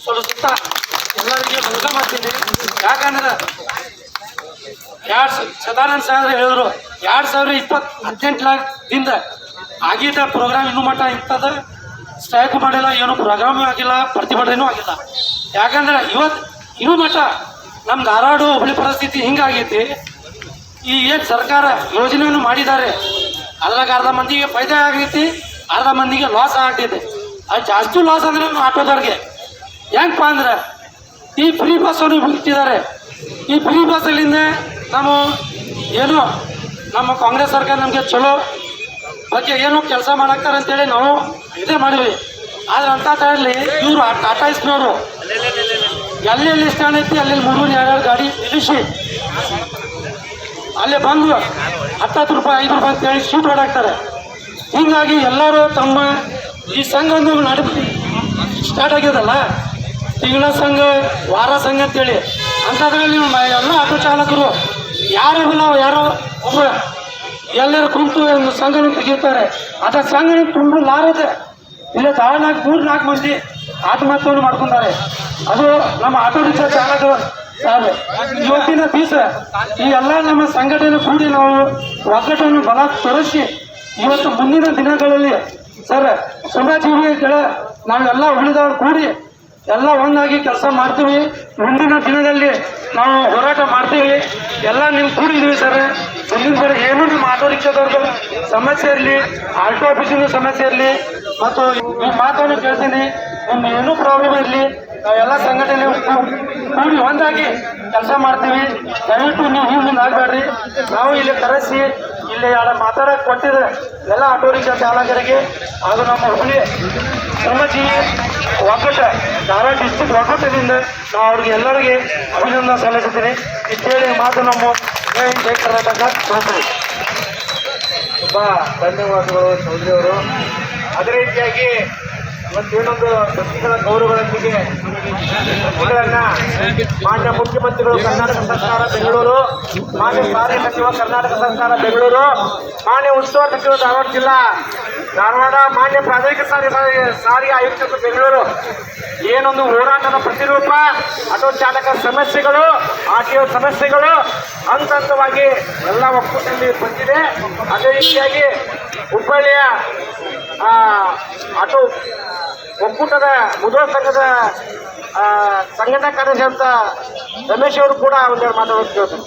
ಸುತ್ತ ಎಲ್ಲರಿಗೆ ಮನಕ ಮಾಡ್ತೀನಿ. ಯಾಕಂದ್ರೆ ಸದಾನಂದ ಸಾಹೇಬ್ರು ಹೇಳಿದ್ರು 2018ದಿಂದ ಆಗಿದ್ದ ಪ್ರೋಗ್ರಾಮ್ ಇನ್ನೂ ಮಟ್ಟ ಇಂಥದ್ದು ಸ್ಟ್ರೈಕ್ ಮಾಡಿಲ್ಲ, ಏನು ಪ್ರೋಗ್ರಾಮೂ ಆಗಿಲ್ಲ, ಪ್ರತಿಭಟನೆಯೂ ಆಗಿಲ್ಲ. ಯಾಕಂದ್ರೆ ಇನ್ನೂ ಮಟ್ಟ ನಮ್ಮ ಧಾರವಾಡ ಹುಬ್ಳಿ ಪರಿಸ್ಥಿತಿ ಹಿಂಗಾಗೈತಿ. ಈ ಏನು ಸರ್ಕಾರ ಯೋಜನೆಯನ್ನು ಮಾಡಿದ್ದಾರೆ ಅದ್ರಾಗ ಅರ್ಧ ಮಂದಿಗೆ ಫೈದಾ ಆಗೈತಿ, ಅರ್ಧ ಮಂದಿಗೆ ಲಾಸ್ ಆಗ್ತೈತಿ. ಅದು ಜಾಸ್ತಿ ಲಾಸ್ ಅಂದ್ರೆ ಆಟೋದವ್ರಿಗೆ. ಹೆಂಗಪ್ಪ ಅಂದ್ರೆ ಈ ಫ್ರೀ ಬಸ್ಸನ್ನು ಬಿಟ್ಟಿದ್ದಾರೆ. ಈ ಫ್ರೀ ಬಸ್ಸಲ್ಲಿಂದ ಏನು ನಮ್ಮ ಕಾಂಗ್ರೆಸ್ ಸರ್ಕಾರ ನಮಗೆ ಚಲೋ ಬಗ್ಗೆ ಏನು ಕೆಲಸ ಮಾಡಾಕ್ತಾರೆ ಅಂತೇಳಿ ನಾವು ಇದೇ ಮಾಡಿವಿ. ಆದ್ರೆ ಅಂಥ ಟೈಮಲ್ಲಿ ಇವರು ಟಾಟಾ ಇಸ್ನವರು ಎಲ್ಲೆಲ್ಲಿ ಸ್ಟ್ಯಾಂಡ್ ಐತಿ ಅಲ್ಲಿ 300 ಗಾಡಿ ನಿಲ್ಲಿಸಿ ಅಲ್ಲೇ ಬಂದು 10 ರೂಪಾಯಿ 5 ರೂಪಾಯಿ ಅಂತೇಳಿ ಶೂಟ್ ಹೊಡಾಕ್ತಾರೆ. ಹೀಗಾಗಿ ಎಲ್ಲರೂ ತಮ್ಮ ಈ ಸಂಘವನ್ನು ಸ್ಟಾರ್ಟ್ ಆಗ್ಯದಲ್ಲ, ತಿಂಗಳ ಸಂಘ, ವಾರ ಸಂಘ ಅಂತೇಳಿ ಅಂಥದ್ರಲ್ಲಿ ಎಲ್ಲ ಆಟೋ ಚಾಲಕರು ಯಾರೋ ಒಬ್ಬ ಎಲ್ಲರೂ ಕುಂತು ಒಂದು ಸಂಘನ ತೆಗಿತಾರೆ. ಅದ ಸಂಘನ ತುಂಬ ಲಾರದೆ ಇಲ್ಲ ಧಾರವಾಡ 3-4 ಮಂದಿ ಆತ್ಮಹತ್ಯೆಯನ್ನು ಮಾಡ್ಕೊಂತಾರೆ. ಅದು ನಮ್ಮ ಆಟೋ ರಿಕ್ಷಾ ಚಾಲಕರು ಸರ್. ಇವತ್ತಿನ ದಿವಸ ಈ ಎಲ್ಲ ನಮ್ಮ ಸಂಘಟನೆ ಕೂಡಿ ನಾವು ಒಗ್ಗಟ್ಟನ್ನು ಬಲ ತೋರಿಸಿ ಇವತ್ತು ಮುಂದಿನ ದಿನಗಳಲ್ಲಿ ಸರ್ ಶ್ರಮಜೀವಿಗಳ ನಾವೆಲ್ಲ ಉಳಿದವರು ಕೂಡಿ ಎಲ್ಲ ಒಂದಾಗಿ ಕೆಲಸ ಮಾಡ್ತೀವಿ. ಮುಂದಿನ ದಿನದಲ್ಲಿ ನಾವು ಹೋರಾಟ ಮಾಡ್ತೀವಿ. ಎಲ್ಲ ನೀವು ಕೂಡಿದ್ದೀವಿ ಸರ್. ಮುಂದಿನ ಸರಿ ಏನು ನಿಮ್ಮ ಆಟೋ ರಿಕ್ಷಾದವ್ರದ್ದು ಸಮಸ್ಯೆ ಇರಲಿ, ಆಟೋ ಆಫೀಸಿನ ಸಮಸ್ಯೆ ಇರಲಿ, ಮತ್ತು ಈ ಮಾತನ್ನು ಕೇಳ್ತೀನಿ, ನಿಮ್ಮ ಏನೂ ಪ್ರಾಬ್ಲಮ್ ಇರಲಿ, ನಾವೆಲ್ಲ ಸಂಘಟನೆ ಕೂಡಿ ಒಂದಾಗಿ ಕೆಲಸ ಮಾಡ್ತೀವಿ. ದಯವಿಟ್ಟು ನೀವು ಮುಂದೆ ಆಗಬೇಡ್ರಿ. ನಾವು ಇಲ್ಲಿ ಕರೆಸಿ ಇಲ್ಲಿ ಮಾತಾಡೋಕೆ ಕೊಟ್ಟಿದ್ರೆ ಎಲ್ಲ ಆಟೋ ರಿಕ್ಷಾ ಚಾಲಕರಿಗೆ ಹಾಗೂ ನಮ್ಮ ಹುಲಿ ಶ್ರಮಜೀವಿ ಒಗ್ಗಟ್ಟ ಧಾರವಾಡ ಡಿಸ್ಟ್ರಿಕ್ಟ್ ಒಗ್ಗಟ್ಟದಿಂದ ನಾವು ಅವ್ರಿಗೆ ಎಲ್ಲರಿಗೆ ಅಭಿನಂದನೆ ಸಲ್ಲಿಸುತ್ತೀನಿ. ಇಷ್ಟೇಳಿ ಮಾತು ನಮ್ಮ ಜೈ ಕರ್ನಾಟಕ ತೋರಿಸ್ತೀವಿ. ತುಂಬ ಧನ್ಯವಾದಗಳು ಚೌಧರಿ ಅವರು. ಅದೇ ರೀತಿಯಾಗಿ ಇವತ್ತೇನೊಂದು ವ್ಯಕ್ತಿಗಳ ಗೌರವಗಳೊಂದಿಗೆ ಮಾನ್ಯ ಮುಖ್ಯಮಂತ್ರಿಗಳು ಕರ್ನಾಟಕ ಸರ್ಕಾರ ಬೆಂಗಳೂರು, ಮಾನ್ಯ ಸಾರಿಗೆ ಸಚಿವ ಕರ್ನಾಟಕ ಸರ್ಕಾರ ಬೆಂಗಳೂರು, ಮಾನ್ಯ ಉಸ್ತುವಾರಿ ಸಚಿವ ಧಾರವಾಡ ಜಿಲ್ಲಾ ಧಾರವಾಡ, ಮಾನ್ಯ ಪ್ರಾದೇಶಿಕ ಸಾರಿಗೆ ಆಯುಕ್ತರು ಬೆಂಗಳೂರು ಏನೊಂದು ಹೋರಾಟದ ಪ್ರತಿರೂಪ ಆಟೋ ಚಾಲಕರ ಸಮಸ್ಯೆಗಳು, ಆರ್ಟಿಒ ಸಮಸ್ಯೆಗಳು ಹಂತವಾಗಿ ಎಲ್ಲ ಒಕ್ಕೂಟದಲ್ಲಿ ಬಂದಿದೆ. ಅದೇ ರೀತಿಯಾಗಿ ಹುಬ್ಬಳ್ಳಿಯ ಆಟೋ ಒಕ್ಕೂಟದ ಮುದ್ರಾ ಸಂಘದ ಸಂಘಟನಾ ಕಾರ್ಯದರ್ಶಿ ಅಂತ ರಮೇಶ್ ಅವರು ಕೂಡ ಒಂದೆರಡು ಮಾತಾಡೋದು.